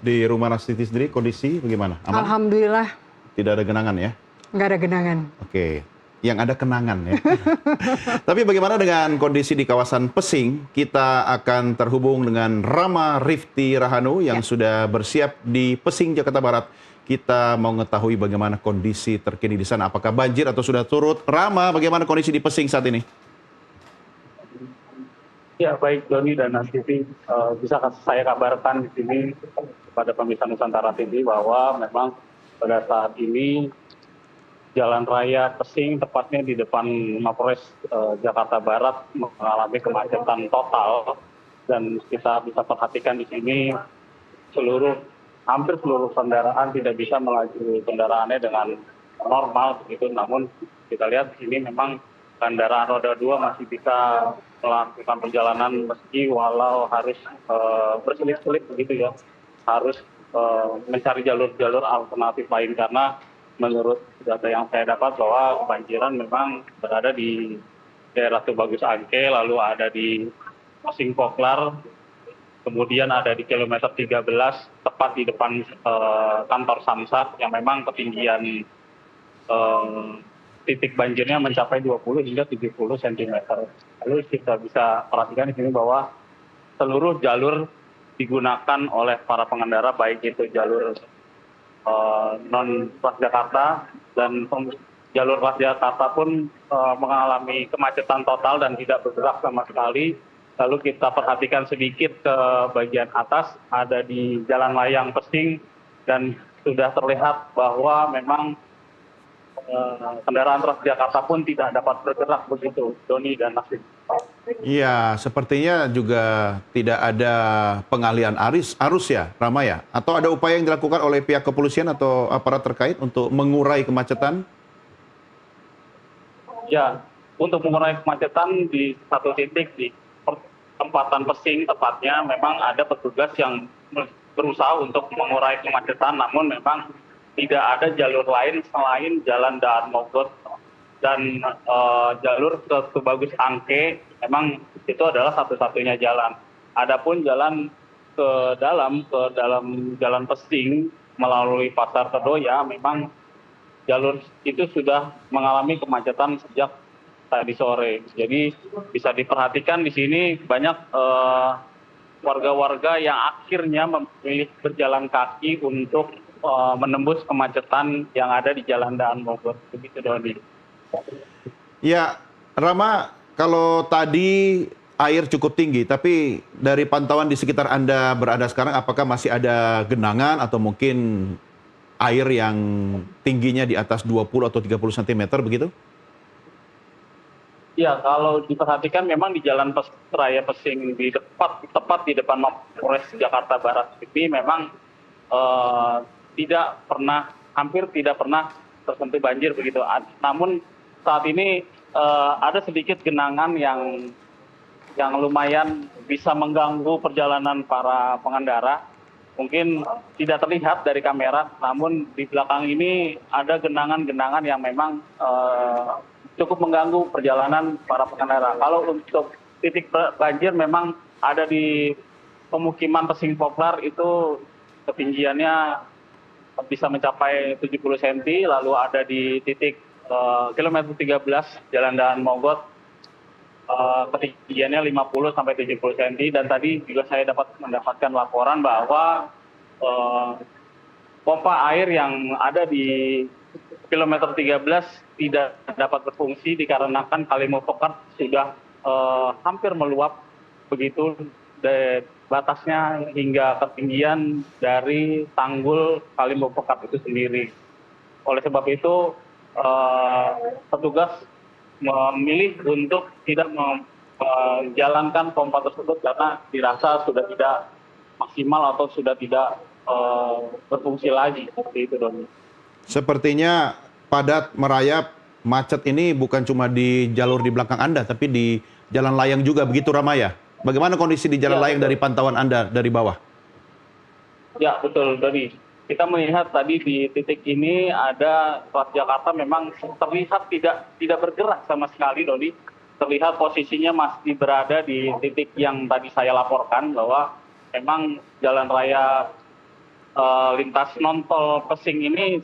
Di rumah Nastiti sendiri kondisi bagaimana? Aman? Alhamdulillah Tidak ada genangan ya? nggak ada genangan. Oke, yang ada kenangan ya. Tapi bagaimana dengan kondisi di kawasan Pesing? Kita akan terhubung dengan Rama Rifti Rahanu yang sudah bersiap di Pesing, Jakarta Barat. Kita mau mengetahui bagaimana kondisi terkini di sana. Apakah banjir atau sudah turut? Rama, bagaimana kondisi di Pesing saat ini? Ya, baik Doni dan Nastiti, bisa saya kabarkan di sini kepada pemirsa Nusantara TV bahwa memang pada saat ini Jalan Raya Pesing, tepatnya di depan Mapolres Jakarta Barat, mengalami kemacetan total. Dan kita bisa perhatikan di sini hampir seluruh kendaraan tidak bisa melaju kendaraannya dengan normal begitu. Namun kita lihat di sini memang kendaraan roda 2 masih bisa melakukan perjalanan meski walau harus berselip-selip begitu ya, harus mencari jalur-jalur alternatif lain karena menurut data yang saya dapat bahwa kebanjiran memang berada di daerah Tubagus Angke, lalu ada di Pesing Poklar, kemudian ada di kilometer 13 tepat di depan kantor Samsat yang memang ketinggian titik banjirnya mencapai 20 hingga 70 cm. Lalu kita bisa perhatikan di sini bahwa seluruh jalur digunakan oleh para pengendara, baik itu jalur non Transjakarta dan jalur Transjakarta pun mengalami kemacetan total dan tidak bergerak sama sekali. Lalu kita perhatikan sedikit ke bagian atas, ada di Jalan Layang Pesing, dan sudah terlihat bahwa memang kendaraan Transjakarta pun tidak dapat bergerak begitu, Doni dan Nasib. Iya, sepertinya juga tidak ada pengalihan arus ya, Rama ya? Atau ada upaya yang dilakukan oleh pihak kepolisian atau aparat terkait untuk mengurai kemacetan? Ya, untuk mengurai kemacetan di satu titik di perempatan Pesing tepatnya, memang ada petugas yang berusaha untuk mengurai kemacetan, namun memang tidak ada jalur lain selain Jalan Daan Mogot dan jalur ke Tubagus Angke. Memang itu adalah satu-satunya jalan. Adapun jalan ke dalam Jalan Pesing melalui Pasar Kedoya, memang jalur itu sudah mengalami kemacetan sejak tadi sore. Jadi bisa diperhatikan di sini banyak warga-warga yang akhirnya memilih berjalan kaki untuk menembus kemacetan yang ada di Jalan Daan Mogot. Begitu, Doni. Ya, Rama, kalau tadi air cukup tinggi, tapi dari pantauan di sekitar Anda berada sekarang, apakah masih ada genangan atau mungkin air yang tingginya di atas 20 atau 30 cm begitu? Ya, kalau diperhatikan memang di Jalan Raya Pesing tepat di depan Mapolres Jakarta Barat ini memang hampir tidak pernah tersentuh banjir begitu. Namun saat ini ada sedikit genangan yang lumayan bisa mengganggu perjalanan para pengendara. Mungkin tidak terlihat dari kamera, namun di belakang ini ada genangan-genangan yang memang cukup mengganggu perjalanan para pengendara. Kalau untuk titik banjir memang ada di pemukiman Pesing Poklar, itu ketinggiannya bisa mencapai 70 cm, lalu ada di titik kilometer 13 Jalan Daan Mogot ketinggiannya 50 sampai 70 cm, dan tadi juga saya mendapatkan laporan bahwa pompa air yang ada di kilometer 13 tidak dapat berfungsi dikarenakan Kalimopokat sudah hampir meluap begitu, batasnya hingga ketinggian dari tanggul Kalimopokat itu sendiri. Oleh sebab itu petugas memilih untuk tidak menjalankan pompa tersebut karena dirasa sudah tidak maksimal atau sudah tidak berfungsi lagi, seperti itu, Doni. Sepertinya padat merayap, macet ini bukan cuma di jalur di belakang Anda, tapi di jalan layang juga, begitu Ramaya? Bagaimana kondisi di jalan layang dari pantauan Anda dari bawah? Ya, betul, Doni. Kita melihat tadi di titik ini ada Transjakarta memang terlihat tidak bergerak sama sekali, Doni. Terlihat posisinya masih berada di titik yang tadi saya laporkan, bahwa memang jalan raya lintas non-tol Pesing ini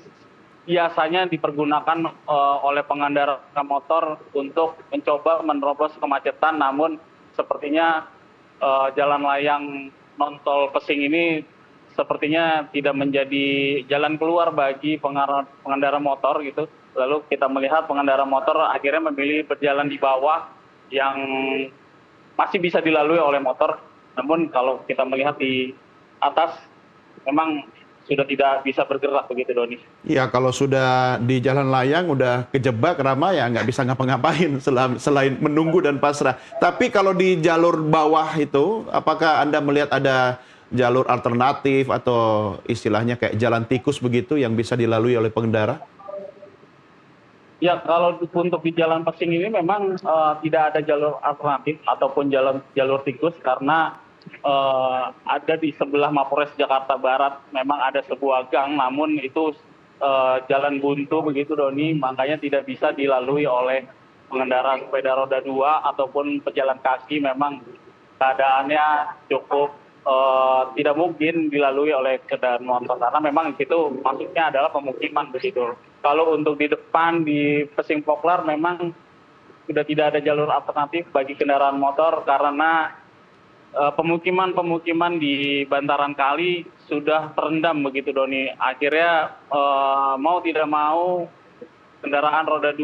biasanya dipergunakan oleh pengendara motor untuk mencoba menerobos kemacetan, namun sepertinya jalan layang non-tol Pesing ini sepertinya tidak menjadi jalan keluar bagi pengendara motor gitu. Lalu kita melihat pengendara motor akhirnya memilih berjalan di bawah yang masih bisa dilalui oleh motor. Namun kalau kita melihat di atas memang sudah tidak bisa bergerak begitu, Doni. Ya, kalau sudah di jalan layang udah kejebak Rama ya nggak bisa ngapa-ngapain selain menunggu dan pasrah. Tapi kalau di jalur bawah itu, apakah Anda melihat ada jalur alternatif atau istilahnya kayak jalan tikus begitu yang bisa dilalui oleh pengendara? Ya, kalau untuk di Jalan Pesing ini memang tidak ada jalur alternatif ataupun jalur tikus karena ada di sebelah Mapolres Jakarta Barat memang ada sebuah gang, namun itu jalan buntu begitu, Doni, makanya tidak bisa dilalui oleh pengendara sepeda roda 2 ataupun pejalan kaki. Memang keadaannya cukup tidak mungkin dilalui oleh kendaraan motor karena memang di situ masuknya adalah pemukiman begitu. Kalau untuk di depan di Pesing Poklar memang sudah tidak ada jalur alternatif bagi kendaraan motor karena pemukiman-pemukiman di bantaran kali sudah terendam begitu, Doni. Akhirnya mau tidak mau kendaraan roda 2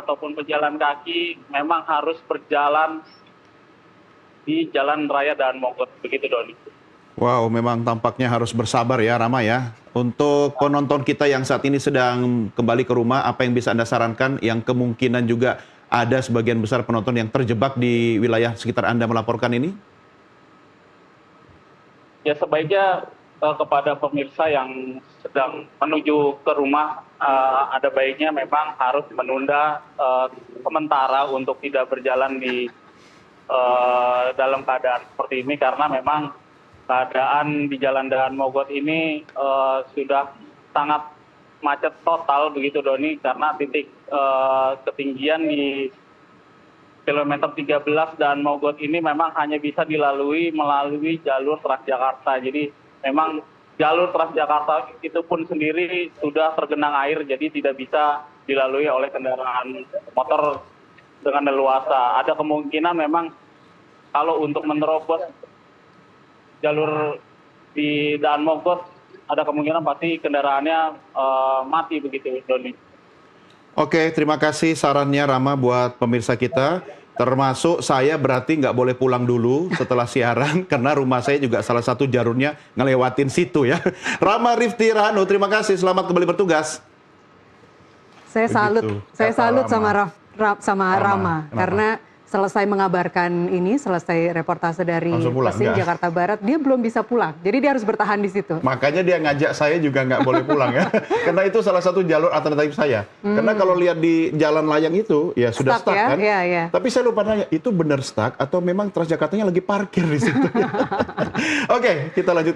ataupun pejalan kaki memang harus berjalan di Jalan Raya Daan Mogot begitu, Doni. Wow, memang tampaknya harus bersabar ya Rama ya. Untuk penonton kita yang saat ini sedang kembali ke rumah, apa yang bisa Anda sarankan yang kemungkinan juga ada sebagian besar penonton yang terjebak di wilayah sekitar Anda melaporkan ini? Ya, sebaiknya kepada pemirsa yang sedang menuju ke rumah, ada baiknya memang harus menunda sementara untuk tidak berjalan di dalam keadaan seperti ini karena memang keadaan di Jalan Daan Mogot ini sudah sangat macet total begitu, Doni, karena titik ketinggian di kilometer 13 Daan Mogot ini memang hanya bisa dilalui melalui jalur Transjakarta. Jadi memang jalur Transjakarta itu pun sendiri sudah tergenang air, jadi tidak bisa dilalui oleh kendaraan motor dengan leluasa. Ada kemungkinan memang kalau untuk menerobos jalur di Daan Mogot, ada kemungkinan pasti kendaraannya mati begitu, Doni. Oke, terima kasih sarannya Rama buat pemirsa kita. Termasuk saya berarti nggak boleh pulang dulu setelah siaran karena rumah saya juga salah satu jalurnya ngelewatin situ ya. Rama Rifty Rahanu, terima kasih. Selamat kembali bertugas. Saya salut sama Rama karena selesai mengabarkan ini, selesai reportase dari Pesing, Jakarta Barat, dia belum bisa pulang. Jadi dia harus bertahan di situ. Makanya dia ngajak saya juga nggak boleh pulang ya. Karena itu salah satu jalur alternatif saya. Karena kalau lihat di jalan layang itu, ya sudah stuck ya? kan. Ya. Tapi saya lupa nanya, itu benar stuck atau memang Transjakartanya lagi parkir di situ? Oke, kita lanjutkan.